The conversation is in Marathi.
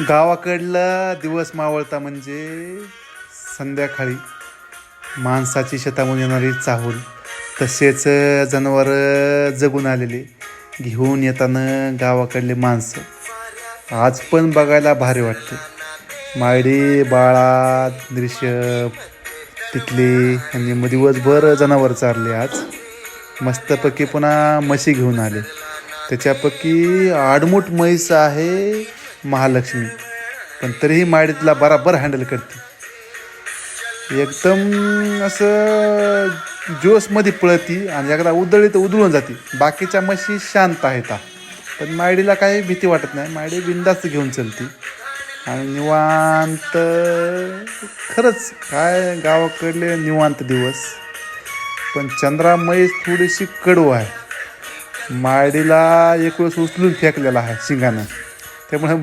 गावाकडला दिवस मावळता म्हणजे संध्याकाळी माणसाची शेतामधून येणारी चाहूल, तसेच जनावर जगून आलेले घेऊन येताना गावाकडले माणसं आज पण बघायला भारी वाटते. मायडी बाळा दृश्य तिथले यांनी दिवसभर जनावर चारले. आज मस्तपैकी पुन्हा म्हशी घेऊन आले. त्याच्यापैकी आडमुठ म्हैस आहे महालक्ष्मी, पण तरीही मायडीतला बराबर हँडल करते. एकदम असं जोशमध्ये पळती आणि एकदा उधळली तर उधळून जाते. बाकीच्या म्हशी शांत आहेत, पण मायडीला काही भीती वाटत नाही. मायडी बिंदास्त घेऊन चलती आणि निवांत. खरंच काय गावाकडले निवांत दिवस. पण चंद्रा म्हैस थोडीशी कडू आहे. मायडीला एक वेळेस उचलून फेकलेला आहे शिंगानं, त्यामुळे